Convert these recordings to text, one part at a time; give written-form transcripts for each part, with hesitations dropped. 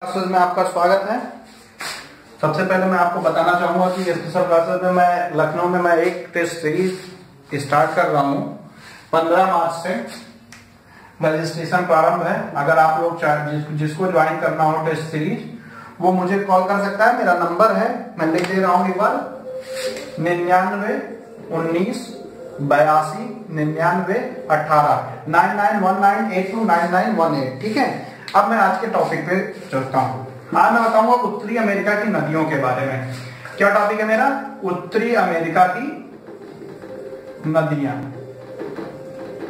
Classes में आपका स्वागत है। सबसे पहले मैं आपको बताना चाहूंगा कि स्पेशल क्लासेस में मैं लखनऊ में मैं एक टेस्ट सीरीज स्टार्ट कर रहा हूं। 15 मार्च से रजिस्ट्रेशन प्रारंभ है। अगर आप लोग जिसको ज्वाइन करना हो टेस्ट सीरीज वो मुझे कॉल कर सकता है। मेरा नंबर है, मैं लिख दे रहा हूं एक बार, 99 19 82 99 18 9919829918। ठीक है, अब मैं आज के टॉपिक पे चलता हूँ। आज मैं बताऊंगा उत्तरी अमेरिका की नदियों के बारे में। क्या टॉपिक है मेरा? उत्तरी अमेरिका की नदियां।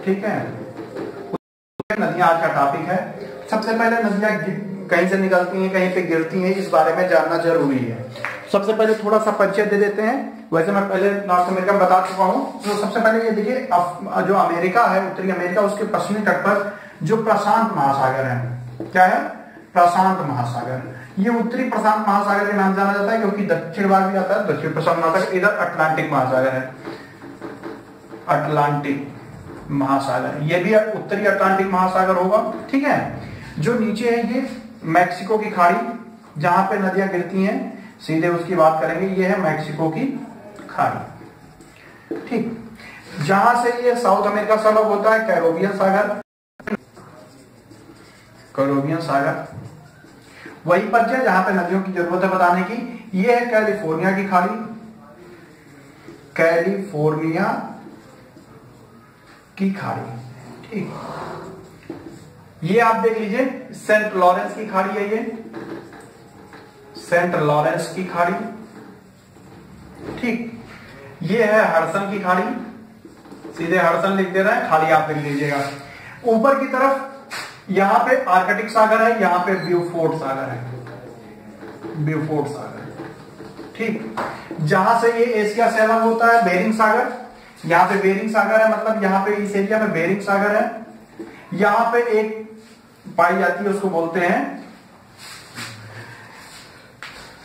ठीक है, नदियां आज का टॉपिक है। सबसे पहले नदियां कहीं से निकलती हैं, कहीं पे गिरती हैं, इस बारे में जानना जरूरी है। सबसे पहले थोड़ा सा परिचय दे देते हैं। वैसे मैं पहले नॉर्थ अमेरिका में बता चुका हूं। तो सबसे पहले ये देखिए, जो अमेरिका है, उत्तरी अमेरिका, उसके पश्चिमी तट पर जो प्रशांत महासागर है, क्या है? प्रशांत महासागर। ये उत्तरी प्रशांत महासागर के नाम जाना जाता है क्योंकि दक्षिण भाग भी आता है दक्षिण प्रशांत महासागर। इधर अटलांटिक महासागर है, अटलांटिक महासागर, ये भी उत्तरी अटलांटिक महासागर होगा। ठीक है, जो नीचे है ये मैक्सिको की खाड़ी, जहां पे नदियां गिरती हैं, सीधे उसकी बात करेंगे। ये है मैक्सिको की खाड़ी। ठीक, जहां से ये साउथ अमेरिका से अलग होता है कैरोबियन सागर, कैरोबियन सागर। वही परिचय जहां पे नदियों की जरूरत है बताने की। ये है कैलिफोर्निया की खाड़ी, कैलिफोर्निया की खाड़ी। ठीक, ये आप देख लीजिए सेंट लॉरेंस की खाड़ी है, ये सेंट लॉरेंस की खाड़ी। ठीक, ये है हडसन की खाड़ी, सीधे हडसन लिख दे रहा है, खाड़ी आप लिख लीजिएगा। ऊपर की तरफ यहां पे आर्कटिक सागर है, यहां पे ब्यूफोर्ट सागर है, ब्यूफोर्ट सागर। ठीक, जहां से ये एशिया से अलग होता है बेरिंग सागर, यहां पे बेरिंग सागर है, मतलब यहां पे इस एरिया में बेरिंग सागर है। यहां पे एक पाई जाती है, उसको बोलते हैं,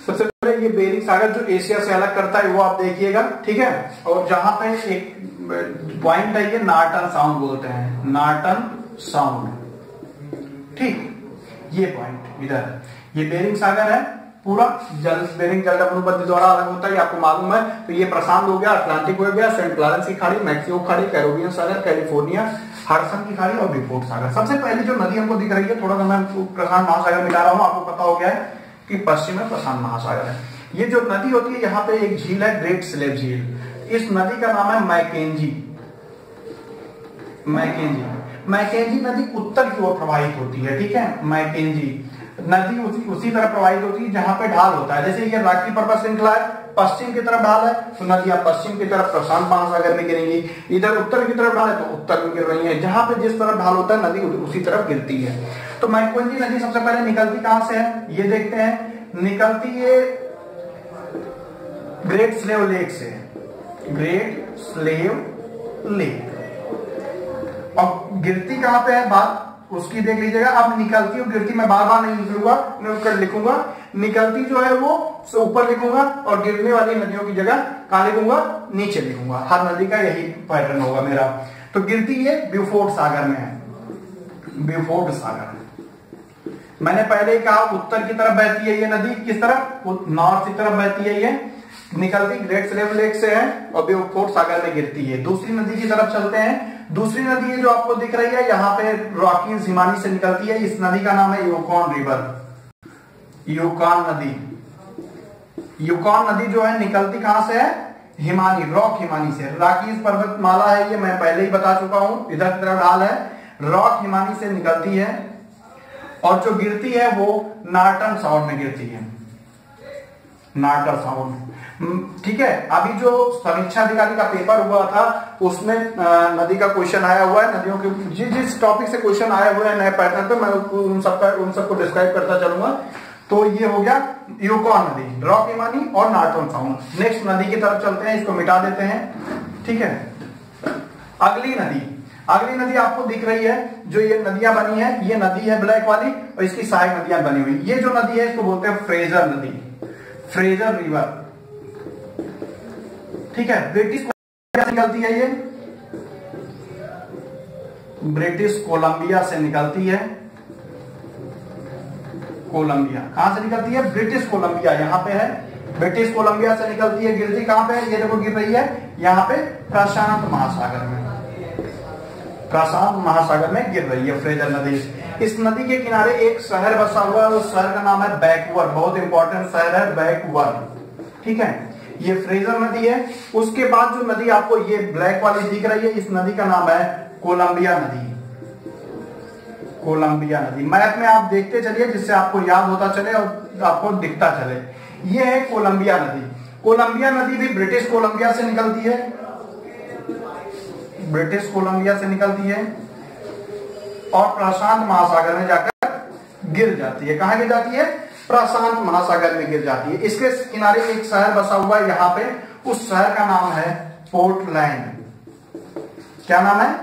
सबसे पहले ये बेरिंग सागर जो एशिया से अलग करता है वो आप देखिएगा। ठीक है, और जहां पे एक पॉइंट है, ये नॉर्टन साउंड बोलते हैं, नॉर्टन साउंड। ठीक, ये पॉइंट इधर, ये बेरिंग सागर है पूरा। बेरिंग जलप्रपात द्वारा अलग होता है, आपको मालूम है। तो ये प्रशांत हो गया, अटलांटिक हो गया, सेंट लॉरेंस की खाड़ी, मैक्सिको खाड़ी, कैरोबियन सागर, कैलिफोर्निया, हडसन की खाड़ी और ब्यूफोर्ट सागर। सबसे पहली जो नदी हमको दिख रही है, थोड़ा सा मैं प्रशांत महासागर मिला रहा हूं, आपको पता हो गया है कि पश्चिम में प्रशांत महासागर है। ये जो नदी होती है, यहाँ पे एक झील है, ग्रेट स्लेव झील। इस नदी का नाम है मैकेंजी। मैकेंजी, मैकेंजी नदी उत्तर की ओर प्रवाहित होती है। ठीक है, मैकेंजी नदी उसी तरह प्रवाहित होती है जहां पे ढाल होता है। जैसे ये रॉकी पर्वत श्रृंखला है, पश्चिम की तरफ ढाल है तो नदियां पश्चिम की तरफ प्रशांत महासागर में गिरेंगी। इधर उत्तर की तरफ ढाल है तो उत्तर में गिर रही है। जहां पे जिस तरफ ढाल होता है नदी उसी तरफ गिरती है। तो मैकेंजी नदी सबसे पहले निकलती कहां से है, ये देखते हैं। निकलती है ग्रेट स्लेव लेक से, ग्रेट स्लेव लेक। अब गिरती कहां पे है बात उसकी देख लीजिएगा। अब निकलती और गिरती मैं बार बार नहीं लिखूंगा। निकलती जो है वो ऊपर लिखूंगा और गिरने वाली नदियों की जगह कहां लिखूंगा, नीचे लिखूंगा। हर नदी का यही पैटर्न होगा मेरा। तो गिरती है ब्यूफोर्ट सागर में है, ब्यूफोर्ट सागर। मैंने पहले ही कहा उत्तर की तरफ बहती है ये नदी, किस तरफ, नॉर्थ की तरफ बहती है ये। निकलती ग्रेट स्लेव लेक से है और ब्यूफोर्ट सागर में गिरती है। दूसरी नदी की तरफ चलते हैं। दूसरी नदी है जो आपको दिख रही है, यहाँ पे रॉकीज हिमानी से निकलती है। इस नदी का नाम है यूकॉन रिवर, यूकॉन नदी। यूकॉन नदी जो है निकलती कहां से है, हिमानी, रॉक हिमानी से। रॉकीज पर्वतमाला है, ये मैं पहले ही बता चुका हूं, इधर की तरफ ढाल है, रॉक हिमानी से निकलती है और जो गिरती है वो नॉर्टन साउंड में गिरती है, नॉर्टन साउंड। ठीक है, अभी जो समीक्षा अधिकारी का पेपर हुआ था उसमें नदी का क्वेश्चन आया हुआ है। नदियों के जिस टॉपिक से क्वेश्चन आए हुए हैं नए पैटर्न पे, मैं उन सबको डिस्क्राइब करता चलूंगा। तो ये हो गया यूकॉन नदी, रॉक हिमानी और नॉर्टन साउंड। नेक्स्ट नदी की तरफ चलते हैं, इसको मिटा देते हैं। ठीक है, अगली नदी आपको दिख रही है, जो ये नदियां बनी है, ये नदी है ब्लैक वाली और इसकी सहायक नदियां बनी हुई। ये जो नदी है इसको बोलते हैं फ्रेजर नदी, फ्रेजर रिवर। ठीक है, ब्रिटिश निकलती है, ये ब्रिटिश कोलंबिया से निकलती है, कोलंबिया। कहां से निकलती है? ब्रिटिश कोलंबिया, यहाँ पे है, ब्रिटिश कोलंबिया से निकलती है। गिरती कहां पे है? ये देखो गिर रही है यहाँ पे प्रशांत महासागर में, प्रशांत महासागर में गिर रही है फ्रेजर नदी। इस नदी के किनारे एक शहर बसा हुआ है, उस शहर का नाम है बैकवर, बहुत इंपॉर्टेंट शहर है बैकवर, ठीक है। ये फ्रेजर नदी है। उसके बाद जो नदी आपको ये ब्लैक वाली दिख रही है, इस नदी का नाम है कोलंबिया नदी, कोलंबिया नदी। मैप में आप देखते चलिए जिससे आपको याद होता चले और आपको दिखता चले। ये है कोलंबिया नदी। कोलंबिया नदी भी ब्रिटिश कोलंबिया से निकलती है, ब्रिटिश कोलंबिया से निकलती है और प्रशांत महासागर में जाकर गिर जाती है। कहां गिर जाती है? प्रशांत महासागर में गिर जाती है। इसके किनारे एक शहर बसा हुआ है यहाँ पे, उस शहर का नाम है पोर्टलैंड। क्या नाम है?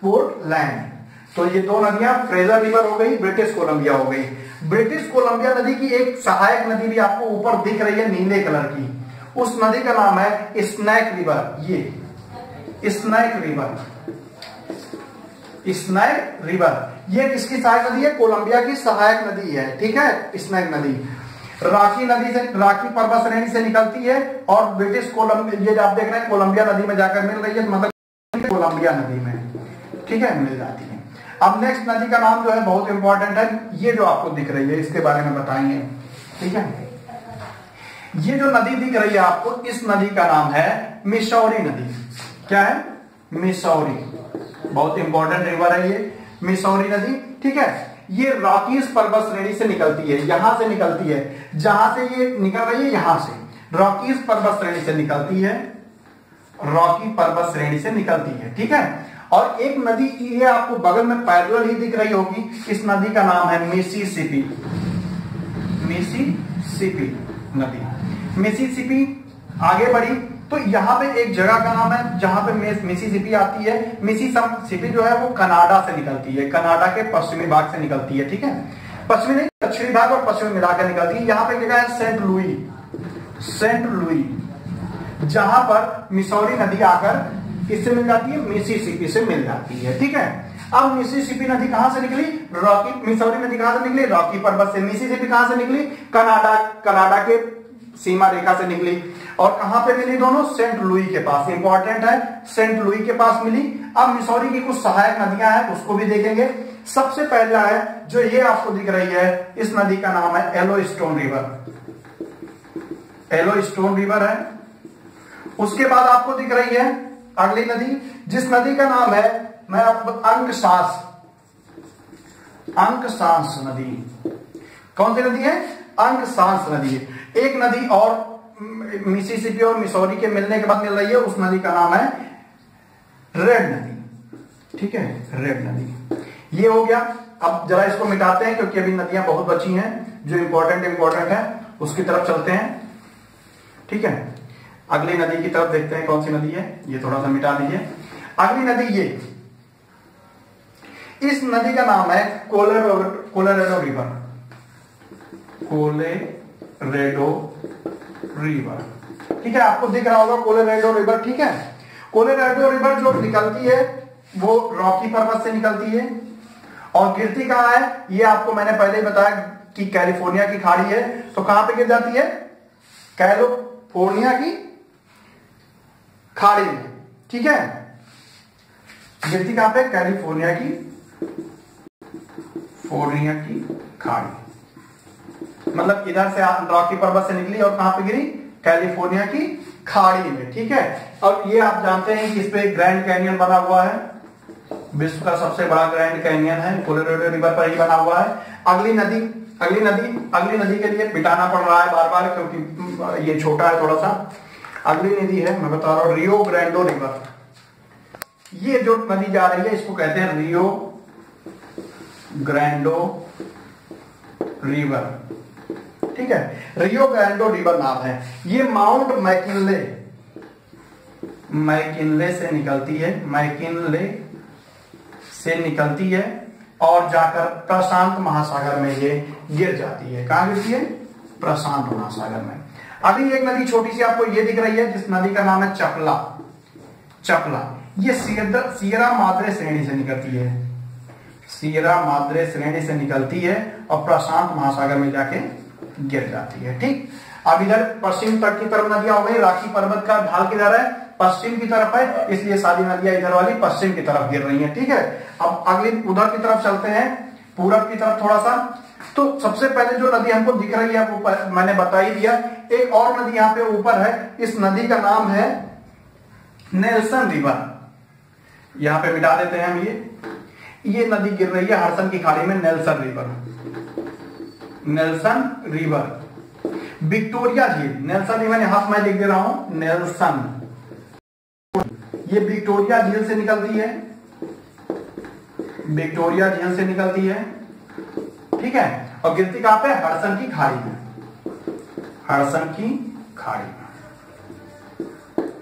पोर्टलैंड। तो ये दो नदियां फ्रेजर रिवर हो गई, ब्रिटिश कोलंबिया हो गई। ब्रिटिश कोलंबिया नदी की एक सहायक नदी भी आपको ऊपर दिख रही है नीले कलर की, उस नदी का नाम है स्नैक रिवर। ये स्नैक रिवर, स्नैक रिवर ये किसकी सहायक नदी है? कोलंबिया की सहायक नदी है, ठीक है। स्नैक नदी राखी नदी से, राखी पर्वत श्रेणी से निकलती है और ब्रिटिश कोलंबिया, ये आप देख रहे हैं कोलंबिया नदी में जाकर मिल रही है, मतलब कोलंबिया नदी में, ठीक है, मिल जाती है। अब नेक्स्ट नदी का नाम जो है बहुत इंपॉर्टेंट है, ये जो आपको दिख रही है इसके बारे में बताएंगे, ठीक है। ये जो नदी दिख रही है आपको, इस नदी का नाम है मिसौरी नदी। क्या है? मिसौरी, बहुत इंपॉर्टेंट रिवर है ये मिसौरी नदी, ठीक है। ये रॉकीज पर्वत श्रेणी से निकलती है, यहां से निकलती है, जहां से ये निकल रही है यहां से रॉकीज पर्वत श्रेणी से निकलती है, रॉकी पर्वत श्रेणी से निकलती है, ठीक है। और एक नदी ये आपको बगल में पैरेलल ही दिख रही होगी, इस नदी का नाम है मिसिसिपी, मिसिसिपी नदी। मिसिसिपी आगे बढ़ी तो यहाँ पे एक जगह का नाम है जहां पे मिसिसिपी आती है। मिसिसिपी जो है वो कनाडा से निकलती है, कनाडा के पश्चिमी भाग से निकलती है, ठीक है। पश्चिमी नहीं, दक्षिणी भाग और पश्चिमी मिलाकर निकलती है। यहाँ पे जगह है सेंट लुई, सेंट लुई, जहां पर मिसौरी नदी आकर किससे मिल जाती है? मिसिसिपी से मिल जाती है, ठीक है। अब मिसिसिपी नदी कहां से निकली? रॉकी, मिसौरी नदी कहां से निकली? रॉकी पर्वत से। मिसिसिपी कहां से निकली? कनाडा, कनाडा के सीमा रेखा से निकली। और कहां पे मिली दोनों? सेंट लुई के पास, इंपॉर्टेंट है, सेंट लुई के पास मिली। अब मिसौरी की कुछ सहायक नदियां हैं, उसको भी देखेंगे। सबसे पहला है जो ये आपको दिख रही है, इस नदी का नाम है येलोस्टोन रिवर, येलोस्टोन रिवर है। उसके बाद आपको दिख रही है अगली नदी, जिस नदी का नाम है, मैं आपको अंकसास, अंकसास नदी। कौन सी नदी है? अंकसास नदी है। एक नदी और मिसिसिपी और मिसौरी के मिलने के बाद मिल रही है, उस नदी का नाम है रेड नदी, ठीक है, रेड नदी। ये हो गया। अब जरा इसको मिटाते हैं क्योंकि अभी नदियां बहुत बची हैं जो इंपॉर्टेंट है, उसकी तरफ चलते हैं, ठीक है। अगली नदी की तरफ देखते हैं कौन सी नदी है, ये थोड़ा सा मिटा दीजिए। अगली नदी ये, इस नदी का नाम है कोलोरेडो रिवर, कोलोरेडो रिवर, ठीक है। आपको दिख रहा होगा कोलोरेडो रिवर, ठीक है। कोलोरेडो रिवर जो निकलती है वो रॉकी पर्वत से निकलती है और गिरती कहां है? ये आपको मैंने पहले ही बताया कि कैलिफोर्निया की खाड़ी है, तो कहां पे गिर जाती है? कैलिफोर्निया की खाड़ी में, ठीक है। गिरती कहां पे? कैलिफोर्निया की खाड़ी, मतलब इधर से रॉकी पर्वत से निकली और कहां पे गिरी? कैलिफोर्निया की खाड़ी में, ठीक है। और ये आप जानते हैं कि इस पे ग्रैंड कैनियन बना हुआ है, विश्व का सबसे बड़ा ग्रैंड कैनियन है, कोलोरेडो रिवर पर ही बना हुआ है। अगली नदी के लिए बिटाना पड़ रहा है बार बार क्योंकि ये छोटा है थोड़ा सा। अगली नदी है, मैं बता रहा हूं, रियो ग्रैंडो रिवर। ये जो नदी जा रही है इसको कहते हैं रियो ग्रैंडो रिवर, ठीक है। रियो ग्रैंडो रिवर नाम है। ये माउंट मैकिनले से निकलती है, मैकिनले से निकलती है और जाकर प्रशांत महासागर में ये गिर जाती है। कहां गिरती है? प्रशांत महासागर में। अभी एक नदी छोटी सी आपको ये दिख रही है जिस नदी का नाम है चपला, चपला। ये सियरा माद्रे श्रेणी से निकलती है, सियरा माद्रे श्रेणी से निकलती है और प्रशांत महासागर में जाके गिर जाती है। ठीक, अब इधर पश्चिम तट की तरफ नदियां हो गई, राखी पर्वत का ढाल किधर है, पश्चिम की तरफ है, इसलिए सारी नदियां इधर वाली पश्चिम की तरफ गिर रही हैं। ठीक है, अब अगली उधर की तरफ चलते हैं, पूरब की तरफ थोड़ा सा। तो सबसे पहले जो नदी हमको दिख रही है वो मैंने बता ही दिया। एक और नदी यहाँ पे ऊपर है, इस नदी का नाम है नेल्सन रिवर। यहाँ पे मिटा देते हैं हम, ये नदी गिर रही है हडसन की खाड़ी में, Nelson river. Nelson river, Victoria झील, नेल्सन रिवर यहां मैं लिख दे रहा हूं नेल्सन, ये विक्टोरिया झील से निकलती है, विक्टोरिया झील से निकलती है। ठीक है, और गिरती कहां पे, हडसन की खाड़ी में, हडसन की खाड़ी में।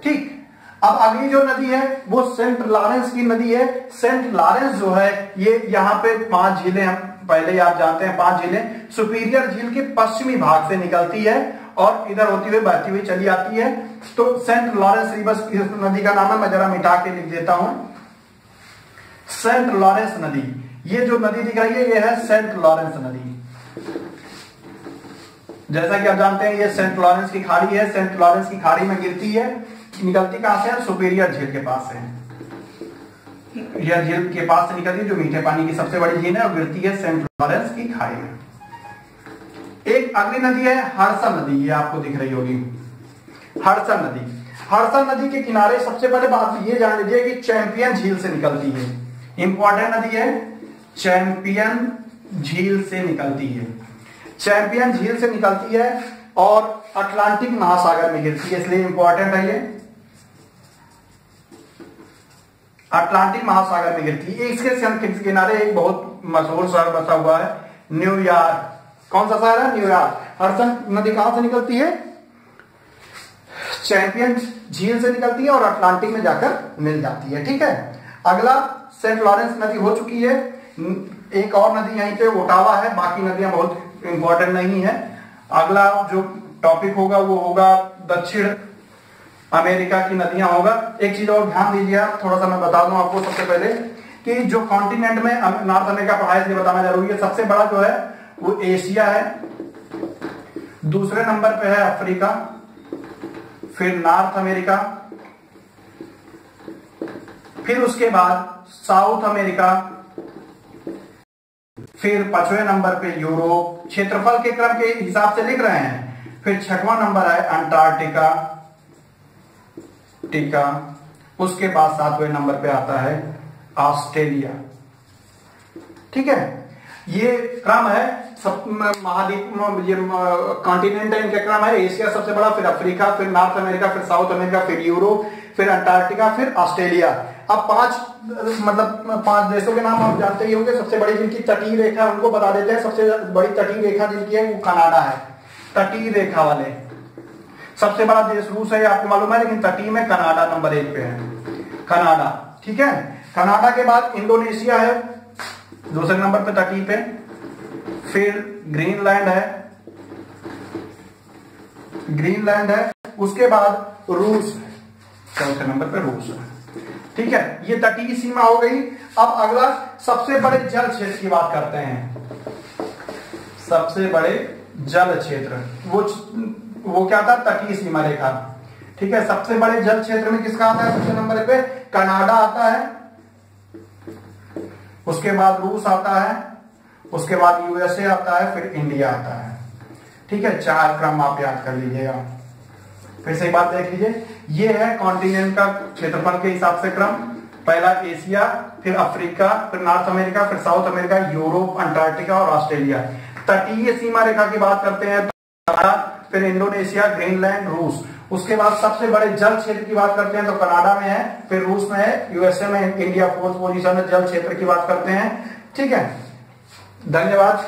ठीक, अब अगली जो नदी है वो सेंट लॉरेंस की नदी है। सेंट लॉरेंस जो है ये यहाँ पे 5 झीलें हम पहले ही आप जानते हैं, 5 झीलें सुपीरियर झील के पश्चिमी भाग से निकलती है और इधर होती हुई बहती हुई चली आती है। तो सेंट लॉरेंस रिवर इस नदी का नाम है, मैं जरा मिटा के लिख देता हूं, सेंट लॉरेंस नदी। ये जो नदी दिख रही है ये है सेंट लॉरेंस नदी। जैसा कि आप जानते हैं ये सेंट लॉरेंस की खाड़ी है, सेंट लॉरेंस की खाड़ी में गिरती है, निकलती कहां से है, सुपीरियर झील के पास से, यह झील के पास से निकलती है जो मीठे पानी की सबसे बड़ी झील है और गिरती है सेंट लॉरेंस की खाड़ी में। एक अगली नदी है हडसन नदी, ये आपको दिख रही होगी हडसन नदी। हडसन नदी के किनारे सबसे पहले बात ये जान लीजिए कि चैंपियन झील से निकलती है, इंपॉर्टेंट नदी है, चैंपियन झील से निकलती है, चैंपियन झील से निकलती है और अटलांटिक महासागर में गिरती है, इसलिए इंपॉर्टेंट है ये, अटलांटिक महासागर में गिरती है। इसके किनारे एक बहुत मशहूर शहर बसा हुआ है न्यूयॉर्क। कौन सा शहर है, न्यूयॉर्क। हडसन नदी कहां से निकलती है, चैंपियन झील से निकलती है और अटलांटिक में जाकर मिल जाती है। ठीक है, अगला सेंट लॉरेंस नदी हो चुकी है, एक और नदी यहीं पे ओटावा है, बाकी नदियां बहुत इंपॉर्टेंट नहीं है। अगला जो टॉपिक होगा वो होगा दक्षिण अमेरिका की नदियां होगा। एक चीज और ध्यान दीजिए, थोड़ा सा मैं बता दूं आपको सबसे पहले कि जो कॉन्टिनेंट में नॉर्थ अमेरिका पढ़ा है इसलिए बताना जरूरी है। सबसे बड़ा जो है वो एशिया है, दूसरे नंबर पे है अफ्रीका, फिर नॉर्थ अमेरिका, फिर उसके बाद साउथ अमेरिका, फिर 5वें नंबर पे यूरोप, क्षेत्रफल के क्रम के हिसाब से लिख रहे हैं। फिर 6वां नंबर है अंटार्कटिका, टीका, उसके बाद 7वें नंबर पे आता है ऑस्ट्रेलिया। ठीक है, ये क्रम है सब महाद्वीप, ये कॉन्टिनेंट है, इनका क्रम है। एशिया सबसे बड़ा, फिर अफ्रीका, फिर नॉर्थ अमेरिका, फिर साउथ अमेरिका, फिर यूरोप, फिर अंटार्कटिका, फिर ऑस्ट्रेलिया। अब 5 देशों के नाम आप जानते ही होंगे। सबसे बड़ी जिनकी तटीय रेखा उनको बता देते हैं। सबसे बड़ी तटीय रेखा जिनकी है वो कनाडा है, तटीय रेखा वाले। सबसे बड़ा देश रूस है, आपको मालूम है, लेकिन तटीय में कनाडा नंबर 1 पे है, कनाडा। ठीक है, कनाडा के बाद इंडोनेशिया है दूसरे नंबर पे तटीय पे, फिर ग्रीनलैंड है, ग्रीनलैंड है, उसके बाद रूस है, चौथे नंबर पे रूस है। ठीक है, ये तटीय सीमा हो गई। अब अगला सबसे बड़े जल क्षेत्र की बात करते हैं। सबसे बड़े जल क्षेत्र वो क्या था, तटीय सीमा रेखा। ठीक है, सबसे बड़े जल क्षेत्र में किसका आता है, सबसे नंबर पे कनाडा आता है, उसके बाद रूस आता है, उसके बाद यूएसए आता है, फिर इंडिया आता है। ठीक है, 4 क्रम आप याद कर लीजिएगा। फिर से एक बात देख लीजिए, ये है कॉन्टिनेंट का क्षेत्रफल के हिसाब से क्रम। पहला एशिया, फिर अफ्रीका, फिर नॉर्थ अमेरिका, फिर साउथ अमेरिका, यूरोप, अंटार्कटिका और ऑस्ट्रेलिया। तटीय सीमा रेखा की बात करते हैं तो फिर इंडोनेशिया, ग्रीनलैंड, रूस। उसके बाद सबसे बड़े जल क्षेत्र की बात करते हैं तो कनाडा में है, फिर रूस में है, यूएसए में, इंडिया 4th पोजीशन में जल क्षेत्र की बात करते हैं। ठीक है, धन्यवाद।